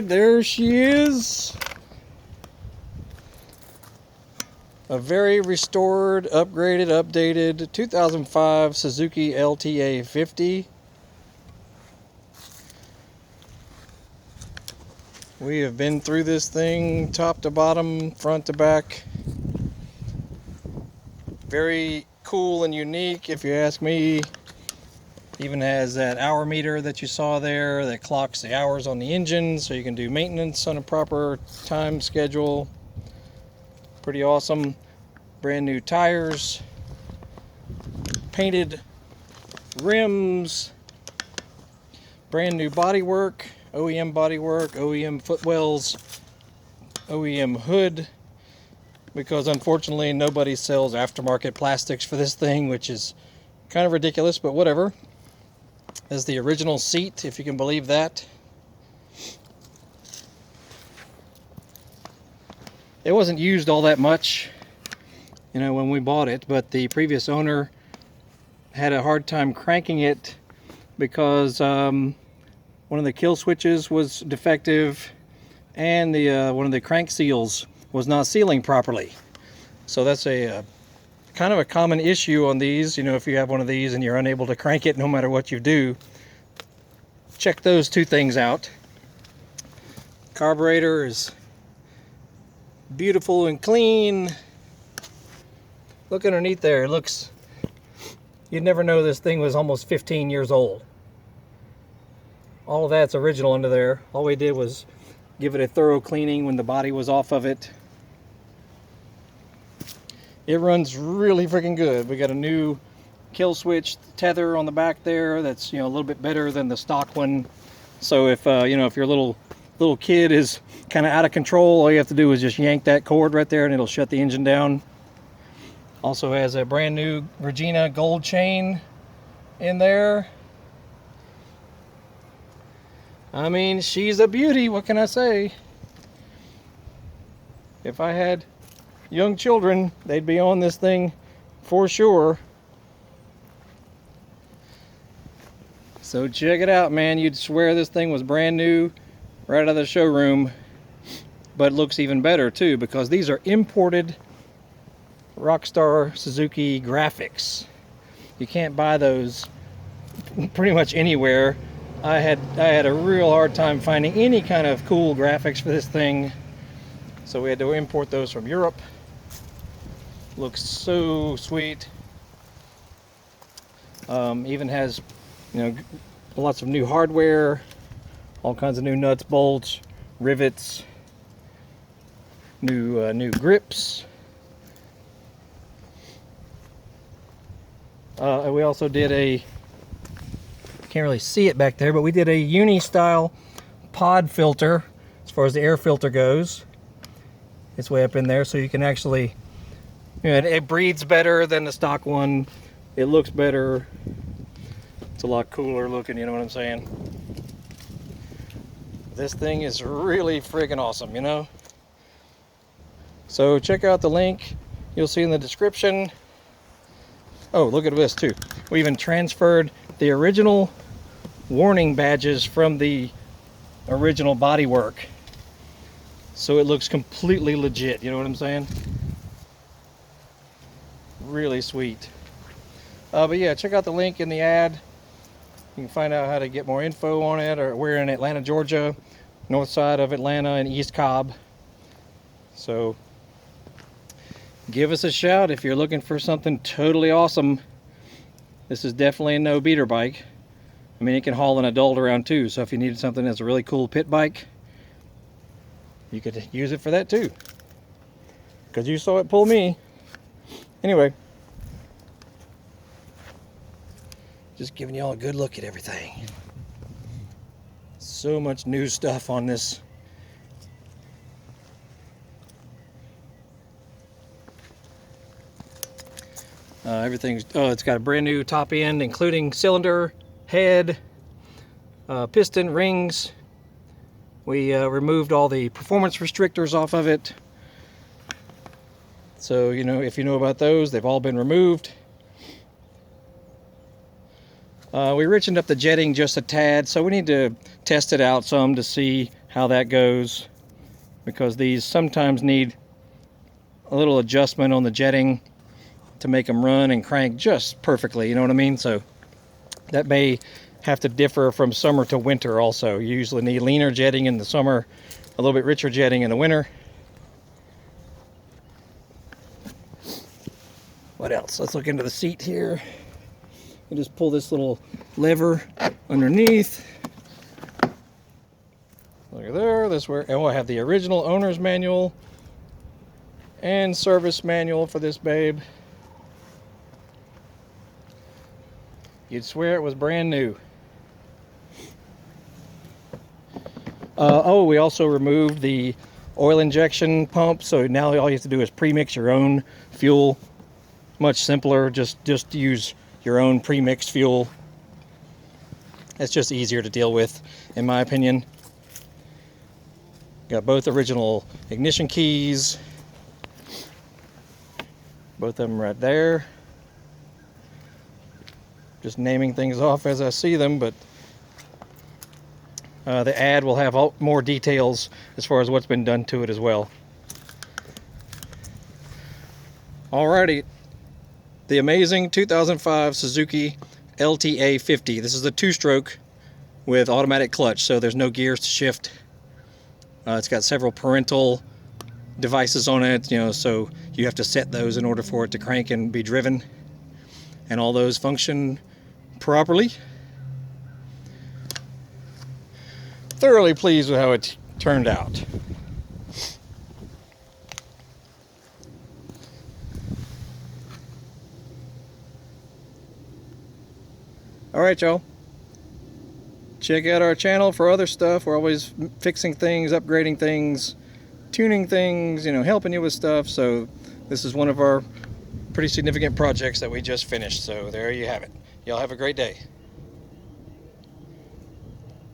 right, there she is. A very restored, upgraded, updated 2005 Suzuki LT-A50. We have been through this thing top to bottom, front to back. Very cool and unique, if you ask me. Even has that hour meter that you saw there that clocks the hours on the engine, so you can do maintenance on a proper time schedule. Pretty awesome. Brand new tires, painted rims, brand new bodywork, OEM bodywork, OEM footwells, OEM hood, because unfortunately nobody sells aftermarket plastics for this thing, which is kind of ridiculous, but whatever. There's the original seat, if you can believe that. It wasn't used all that much, you know, when we bought it, but the previous owner had a hard time cranking it because one of the kill switches was defective and the one of the crank seals was not sealing properly. So that's a kind of a common issue on these. You know, if you have one of these and you're unable to crank it no matter what you do, check those two things out. Carburetor is beautiful and clean. Look underneath there. It looks, you'd never know this thing was almost 15 years old. All of that's original under there. All we did was give it a thorough cleaning when the body was off of it. It runs really freaking good. We got a new kill switch tether on the back there that's, you know, a little bit better than the stock one. So if you know, if your little kid is kind of out of control, all you have to do is just yank that cord right there and it'll shut the engine down. Also has a brand new Regina gold chain in there. I mean, she's a beauty, what can I say? If I had young children, they'd be on this thing for sure. So check it out, man. You'd swear this thing was brand new right out of the showroom, but it looks even better too, because these are imported Rockstar Suzuki graphics. You can't buy those pretty much anywhere. I had a real hard time finding any kind of cool graphics for this thing, so we had to import those from Europe. Looks so sweet. Even has, you know, lots of new hardware, all kinds of new nuts, bolts, rivets, new grips. We also did a, can't really see it back there, but we did a uni style pod filter as far as the air filter goes. It's way up in there, so you can actually, you know, it breathes better than the stock one. It looks better. It's a lot cooler looking, you know what I'm saying? This thing is really freaking awesome, you know? So check out the link you'll see in the description. Oh, look at this too. We even transferred the original warning badges from the original bodywork, so it looks completely legit, you know what I'm saying? Really sweet. But yeah, check out the link in the ad. You can find out how to get more info on it. Or we're in Atlanta, Georgia, north side of Atlanta and East Cobb. So give us a shout if you're looking for something totally awesome. This is definitely a no-beater bike. I mean, it can haul an adult around too, so if you needed something that's a really cool pit bike, you could use it for that too, because you saw it pull me. Anyway, just giving you all a good look at everything. So much new stuff on this. Everything's, oh, it's got a brand new top end, including cylinder, head, piston, rings. We removed all the performance restrictors off of it. So, you know, if you know about those, they've all been removed. We richened up the jetting just a tad, so we need to test it out some to see how that goes, because these sometimes need a little adjustment on the jetting to make them run and crank just perfectly, you know what I mean? So that may have to differ from summer to winter also. You usually need leaner jetting in the summer, a little bit richer jetting in the winter. What else? Let's look into the seat here. You just pull this little lever underneath. Look at there, this where, and we'll have the original owner's manual and service manual for this babe. You'd swear it was brand new. Oh, we also removed the oil injection pump, so now all you have to do is pre-mix your own fuel. Much simpler, just use your own pre-mixed fuel. It's just easier to deal with, in my opinion. Got both original ignition keys, both of them right there. Just naming things off as I see them, but the ad will have more details as far as what's been done to it as well. Alrighty, the amazing 2005 Suzuki LT-A50. This is a 2-stroke with automatic clutch, so there's no gears to shift. It's got several parental devices on it, you know, so you have to set those in order for it to crank and be driven, and all those function properly. Thoroughly pleased with how it turned out. Alright, y'all. Check out our channel for other stuff. We're always fixing things, upgrading things, tuning things, you know, helping you with stuff. So this is one of our pretty significant projects that we just finished. So there you have it. Y'all have a great day.